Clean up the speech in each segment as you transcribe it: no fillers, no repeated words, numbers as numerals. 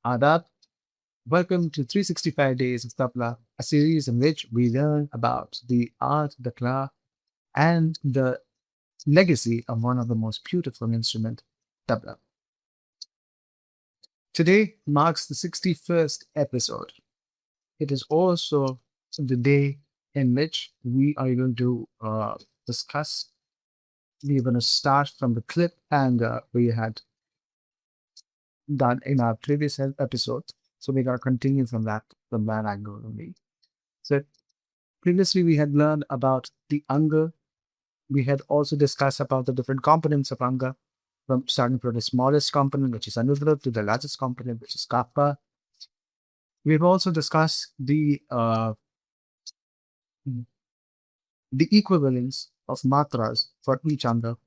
Adab. Welcome to 365 Days of Tabla, a series in which we learn about the art, the craft, and the legacy of one of the most beautiful instruments, tabla. Today marks the 61st episode. It is also the day in which we are going to discuss. We're going to start from the clip and we had done in our previous episode. So we're going to continue from that angle only. So previously we had learned about the anga. We had also discussed about the different components of anga, from starting from the smallest component, which is anudra, to the largest component, which is kappa. We've also discussed the equivalence of matras for each anga.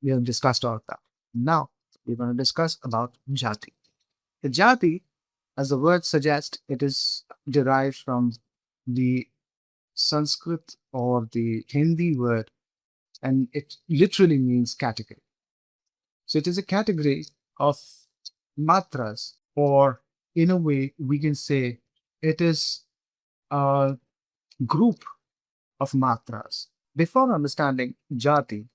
We have discussed all of that. Now we're going to discuss about jati. The jati, as the word suggests, it is derived from the Sanskrit or the Hindi word, and it literally means category. So it is a category of matras, or in a way, we can say it is a group of matras. Before understanding jati,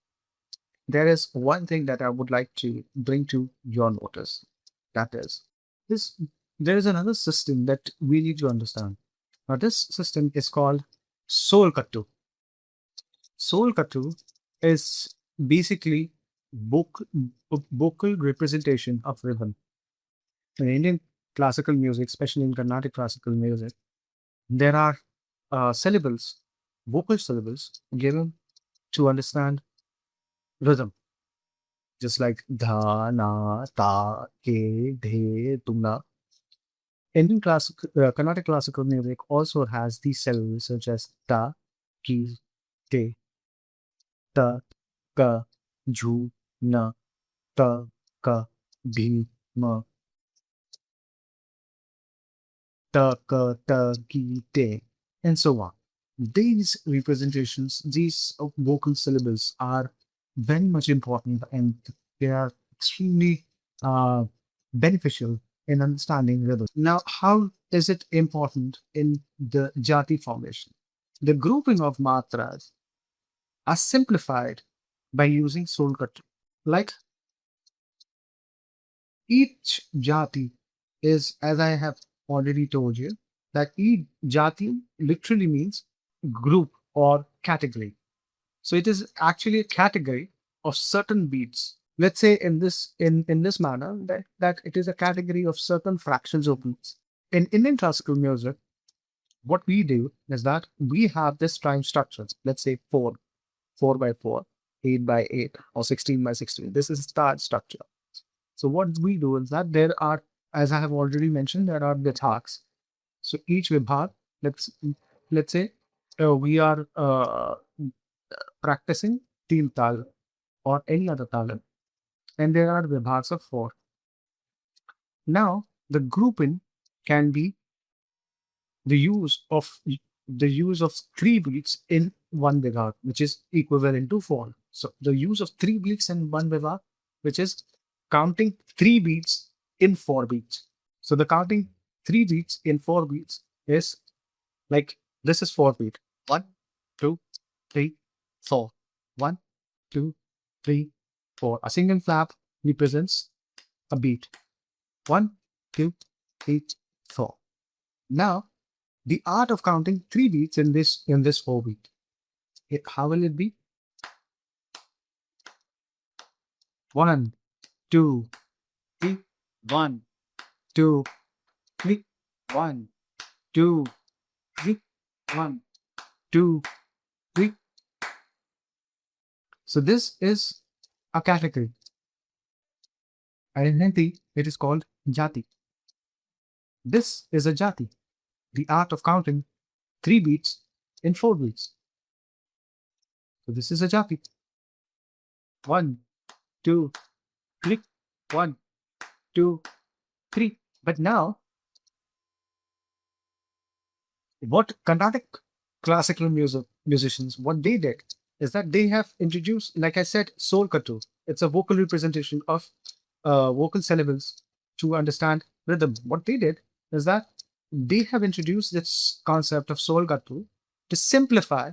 there is one thing that I would like to bring to your notice. That is, this there is another system that we need to understand. Now, this system is called Solkattu. Solkattu is basically vocal representation of rhythm. In Indian classical music, especially in Carnatic classical music, there are syllables, vocal syllables given to understand rhythm, just like dha, na, ta, ke, de, tumna. Indian Carnatic classical music also has these syllables such as ta, ki, te, ta, ka, ju, na, ta, ka, bhi, ma, ta, ka, ta, ki, te, and so on. These representations, these vocal syllables are very much important, and they are extremely beneficial in understanding rhythm. Now, how is it important in the jati formation? The grouping of matras are simplified by using Solkattu. Like each jati is, as I have already told you, that each jati literally means group or category. So it is actually a category of certain beats. Let's say in this manner that it is a category of certain fractions of beats. In Indian classical music, what we do is that we have this time structures. Let's say 4 by 4, 8 by 8, or 16 by 16. This is star structure. So what we do is that there are, as I have already mentioned, there are vibhags. So each vibhag, let's say we are practicing Teen Taal or any other Taal, and there are vibhags of 4. Now the grouping can be the use of the use of 3 beats in one vibhag, which is equivalent to 4. So the use of 3 beats in one vibhag, which is counting 3 beats in 4 beats. So the counting 3 beats in 4 beats is like this is 4 beat. 1, 2, 3, 4. 1, 2, 3, 4. A single clap represents a beat. 1, 2, 3, 4. Now, the art of counting 3 beats in this 4 beat. How will it be? 1, 2, 3, 1, 2, 3, 1, 2, 3, 1, 2, 3. So this is a category. And in Hindi, it is called jati. This is a jati, the art of counting 3 beats in 4 beats. So this is a jati. 1, 2, 3, 1, 2, 3. But now, what Carnatic classical musicians, what they did is that they have introduced, like I said, Solkattu. It's a vocal representation of vocal syllables to understand rhythm. What they did is that they have introduced this concept of Solkattu to simplify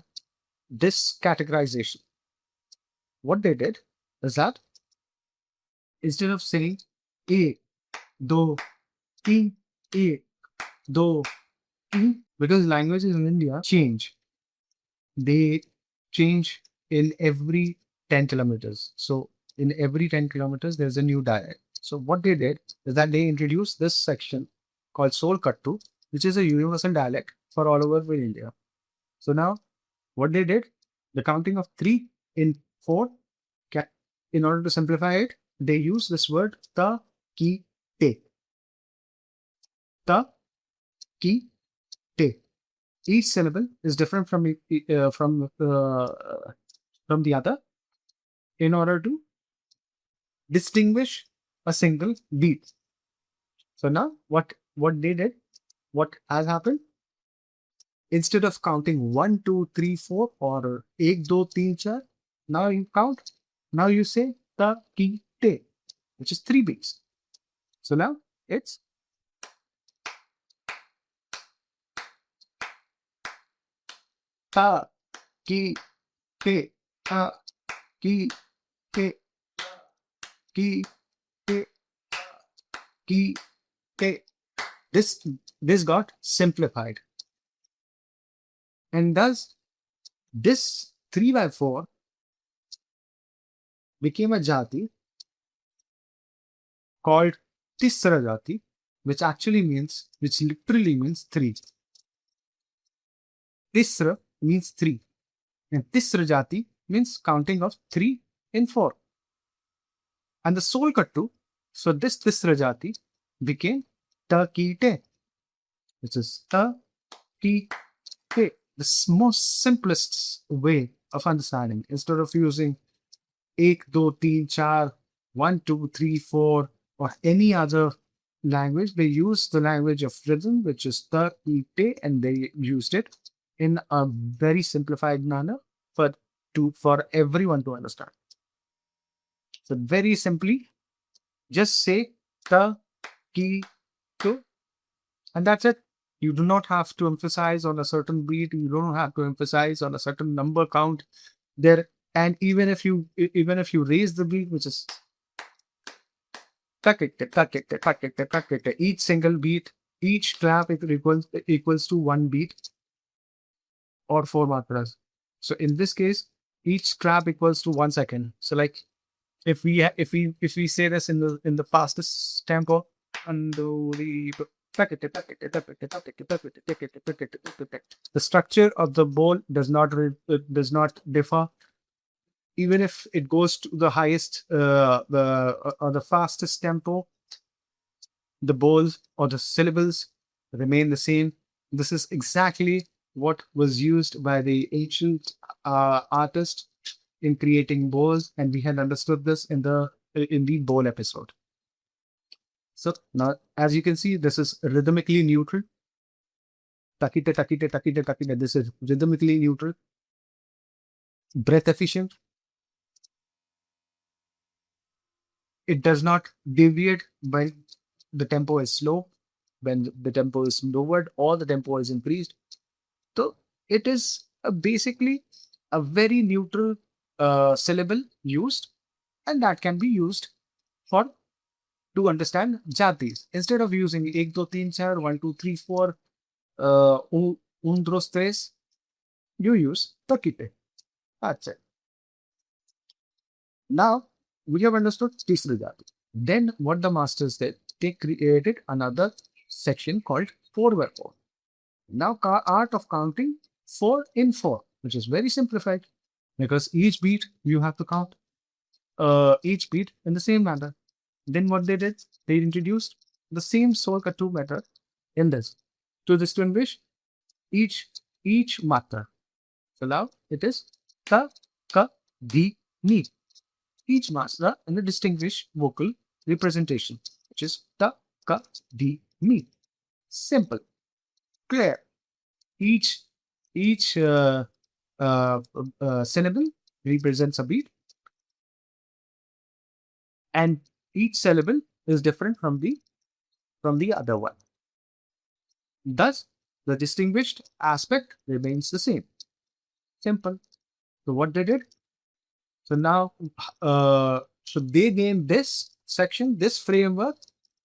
this categorization. What they did is that instead of saying A, do, ti, A, do, ti, because languages in India change. They change in every 10 kilometers. So in every 10 kilometers, there's a new dialect. So what they did is that they introduced this section called Solkattu, which is a universal dialect for all over India. So now what they did, the counting of 3 in 4, in order to simplify it, they use this word ta, ki, te. Ta, ki, te. Each syllable is different from the other in order to distinguish a single beat. So now what they did, what has happened, instead of counting 1, 2, 3, 4 or ek, do, teen, char, now you count, now you say ta, ki, te, which is 3 beats. So now it's ta, ki, te, ta, ki, te, ki, te, ki, te. This got simplified. And thus this 3/4 became a jati called Tisra jati, which literally means 3. Tisra means 3. And Tisra jati means counting of 3 in 4. And the Solkattu, so this Tisra jati became Ta Ki Te, which is Ta Ki Te. The most simplest way of understanding, instead of using ek, do, teen, char, 1, 2, 3, 4, or any other language, they use the language of rhythm, which is ta, ki, te, and they used it in a very simplified manner for everyone to understand. So very simply, just say ta, ki, to, and that's it. You do not have to emphasize on a certain beat. You don't have to emphasize on a certain number count there. And even if you raise the beat, which is each single beat, each clap equals to 1 beat or 4 matras. So in this case, each clap equals to 1 second. So like if we say this in the fastest tempo, the structure of the bowl does not differ. Even if it goes to the highest the fastest tempo, the bowls or the syllables remain the same. This is exactly what was used by the ancient artist in creating bowls, and we had understood this in the bowl episode. So now, as you can see, this is rhythmically neutral. Takite, takite, takite, takite. This is rhythmically neutral. Breath efficient. It does not deviate when the tempo is slow, when the tempo is lowered, or the tempo is increased. So it is basically a very neutral syllable used, and that can be used for to understand jatis. Instead of using ek, do, teen, char, 1, 2, 3, 4, un, dos, tres, you use takite. That's it. Now we have understood tisra jati. Then what the masters did, they created another section called 4/4. Now art of counting 4 in 4, which is very simplified because each beat you have to count each beat in the same manner. Then what they did, they introduced the same Solkattu method in this to distinguish each matra. So now it is ta, ka, di, ni. Each matra in the distinguished vocal representation, which is ta, ka, di, ni. Simple, clear. Each syllable represents a beat, and each syllable is different from the from the other one. Thus, the distinguished aspect remains the same. Simple. So what they did? So now, so they named this section, this framework,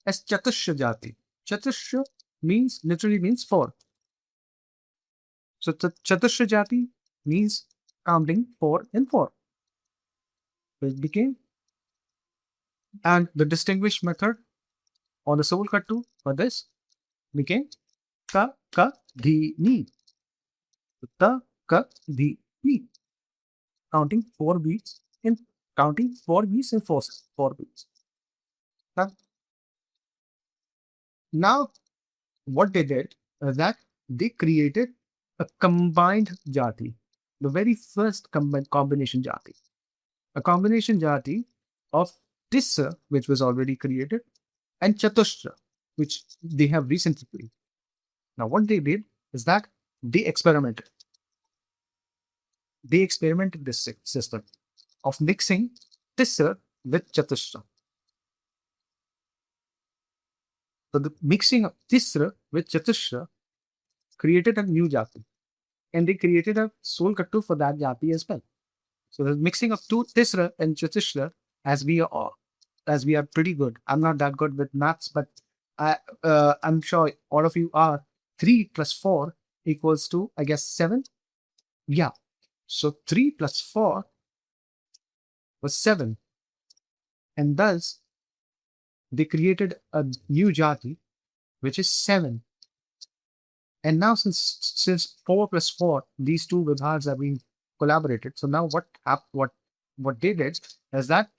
as Chatushra Jati. Chatushra means literally means four. So Chatushra Jati means counting four and four. So it became, and the distinguished method on the Solkattu for this became ka ka di ni. Ta ka di ni. Counting four beats in four beats. Now what they did is that they created a combined jati, the very first combination jati, a combination jati of Tissa, which was already created, and Chatushra, which they have recently created. Now, what they did is that they experimented. They experimented this system of mixing Tissa with Chatushra. So the mixing of Tisra with Chatushra created a new jati, and they created a Solkattu for that jati as well. So the mixing of two Tisra and Chatushra, as we are pretty good. I'm not that good with maths, but I'm sure all of you are. 3 plus 4 equals to, I guess, 7. Yeah. So 3 plus 4 was 7. And thus, they created a new jati, which is 7. And now, since 4 plus 4, these two vibhags have been collaborated. So now what they did is that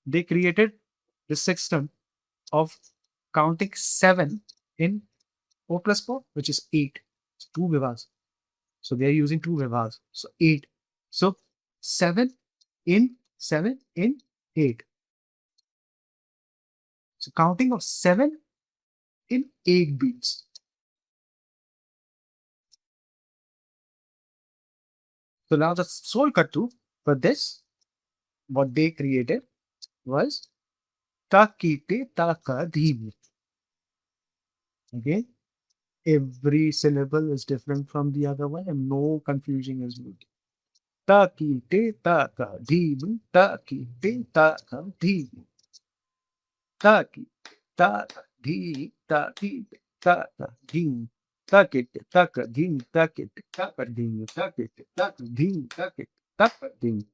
they created the system of counting 7 in 4 plus 4, which is 8. Two vibhags. So they are using two vibhags. So 8. So 7 in 8. So counting of 7 in 8 beats. So now the Solkattu for this, what they created was Takite Taka Dhimi. Okay. Every syllable is different from the other one and no confusion is made. Takite Taka Dhimi, Takite Taka Dhimi. Taki, taka, di, taki, taka, ding, takit, taka, ding, takit, taka, ding, takit, taka, ding, takit, taka, ding.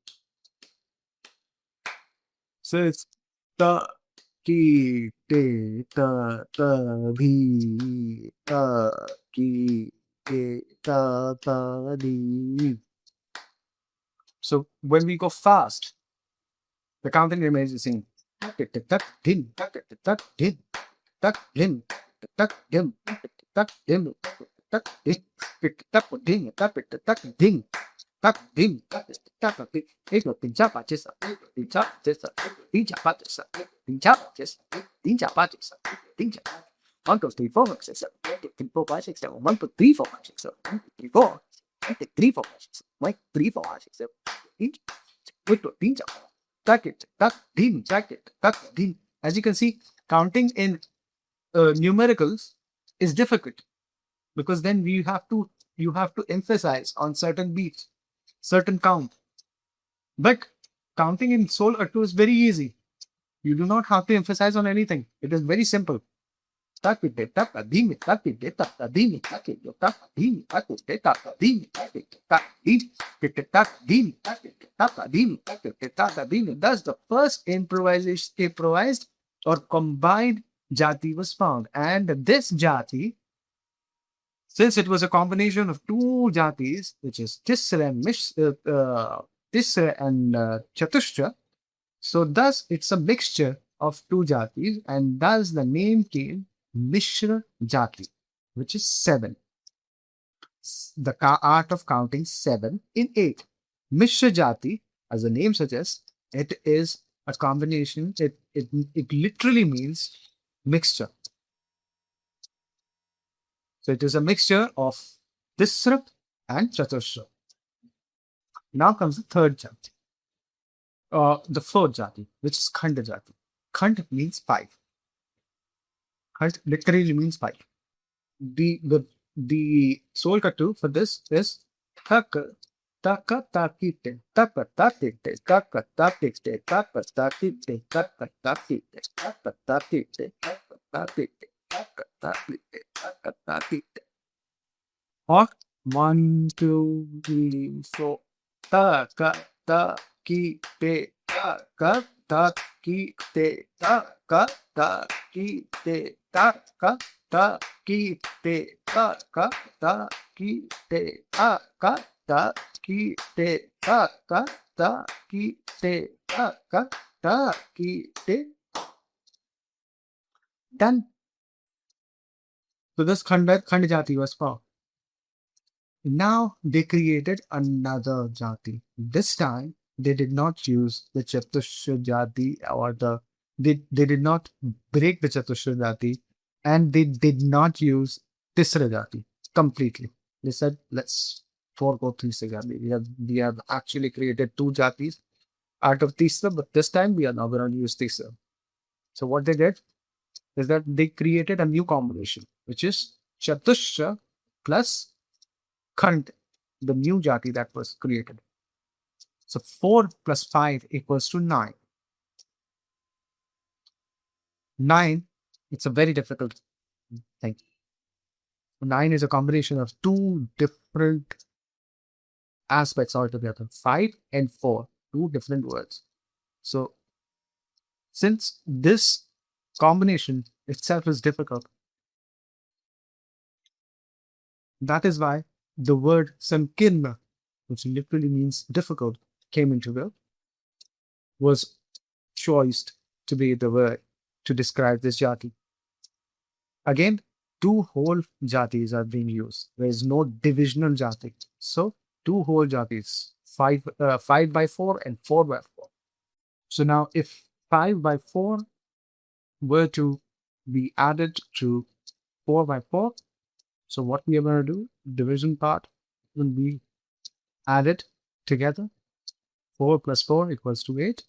So it's ta, ki, te, ta, bi, ta, ki, te, ta, di. So when we go fast, the counting remains the same. Tak, tak, din, tak, tak, din. Tak dim, tak dim, tak dim, tak dim, tak ding, tak tak ding, tak dim, tak ding. Ego pincha pachesa, pincha pachesa, pincha pachesa, pincha pachesa, pincha pachesa, pincha. 1, 2, 3, 4, 5, 6, 7, 8, 9, 10, 4, 5, 6, 7, 1, 2, 3, 4, 5, 6, 7, 1, 2, 3, 4, 3, 4, 5, 6, 7, 3, 4, 5, 6, 7, 8, 9, 10, tak it, tak dim, tak it, tak dim. As you can see, counting in numericals is difficult because then you have to emphasize on certain beats, certain count. But counting in Solkattu is very easy. You do not have to emphasize on anything. It is very simple. Thus, the first improvised or combined jati was found, and this jati, since it was a combination of two jatis, which is Tisra and Chatushra, so thus it's a mixture of two jatis, and thus the name came Mishra Jati, which is 7. The art of counting 7 in 8. Mishra Jati, as the name suggests, it is a combination. It literally means mixture. So it is a mixture of Tisra and Chatushra. Now comes the third jati, the fourth jati, which is Khanda jati. Khand means 5. Khand literally means 5. The Solkattu for this is Taka Taka Takite Taka Takite Taka Takite Taka Takite Taka Takite Taka Takite Taka Takite Taka Takite Taka Takite. Or 1, 2, 3, 4. Taka Takite Taka Takite Taka Takite Taka ta ki te ta ka ta ki te ta ka ta ki te ta ka ta ki te ta ka ta ki te. Done. So this Khand Jati was formed. Now they created another Jati. This time they did not use the Chatushra Jati or they did not break the Chatushra Jati, and they did not use Tisra Jati completely. They said, let's forego Tisra Jati. We have actually created two Jatis out of Tisra, but this time we are not going to use Tisra. So what they did is that they created a new combination, which is Chatushra plus Khand, the new Jati that was created. So 4 plus 5 equals to 9. 9, it's a very difficult thing. 9 is a combination of two different aspects altogether. 5 and 4, two different words. So since this combination itself is difficult, that is why the word Sankirna, which literally means difficult, came into it, was choiced to be the word to describe this jati. Again, two whole jatis are being used. There is no divisional jati. So two whole jatis, 5 by 4 and 4 by 4. So now if 5 by 4 were to be added to 4 by 4, so what we are going to do, division part will be added together. 4 plus 4 equals to 8,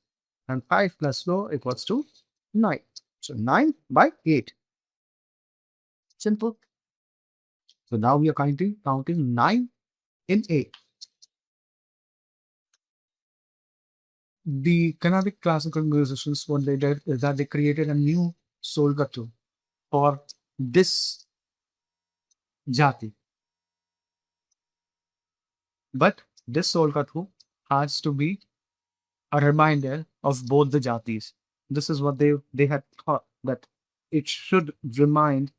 and 5 plus 4 equals to 9. So 9 by 8. Simple. So now we are counting 9 in 8. The Carnatic classical musicians, what they did is that they created a new Solkattu for this jati. But this Solkattu has to be a reminder of both the jatis. This is what they had thought, that it should remind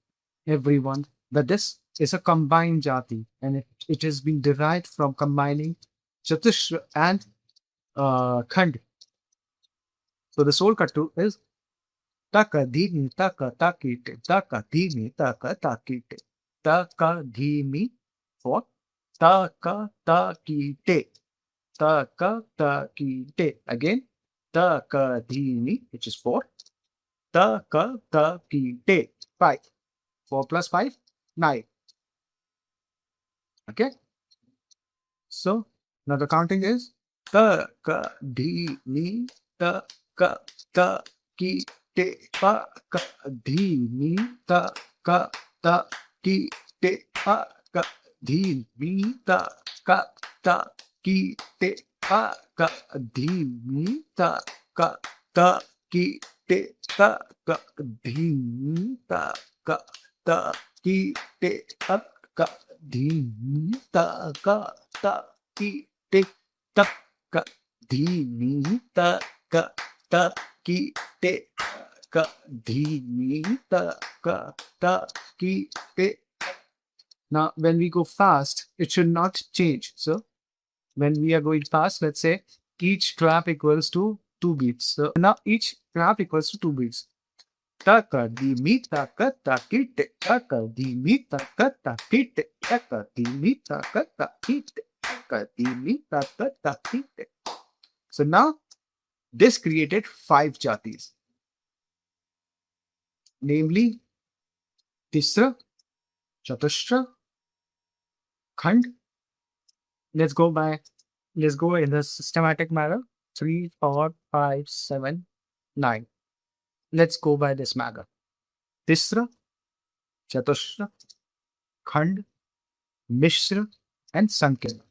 everyone that this is a combined jati, and it has been derived from combining Chatushra and Khand. So the Solkattu is taka dhimi taka takite taka dhimi taka takite taka dhimi for taka takite taka takite. Again, taka dhimi, which is 4, taka takite 5. 4 plus 5, 9. Okay. So now the counting is ta ka di ni ta ka ta ki te pa ka di ni ta ka ta ki te pa ka di ni ta ka ta ki te pa ka di ni ta ka ta ki te ta ka di ni ta ka ta ki te pa ka di ni ta ka ta ki te ta ka di ni ta ka ta ki te ka di ni ta ka ta ki te. Now, when we go fast, it should not change. So, when we are going fast, let's say each clap equals to 2 beats. So now each clap equals to 2 beats. Taka di mi taka takite taka di mi taka takite taka di mi taka takite taka di mi taka takite. So now this created 5 jatis, namely Tisra, Chatushra, Khand. Let's go in the systematic manner. 3, 4, 5, 7, 9. Let's go by this manner. Tisra, Chatushra, Khand, Mishra, and Sankirtan.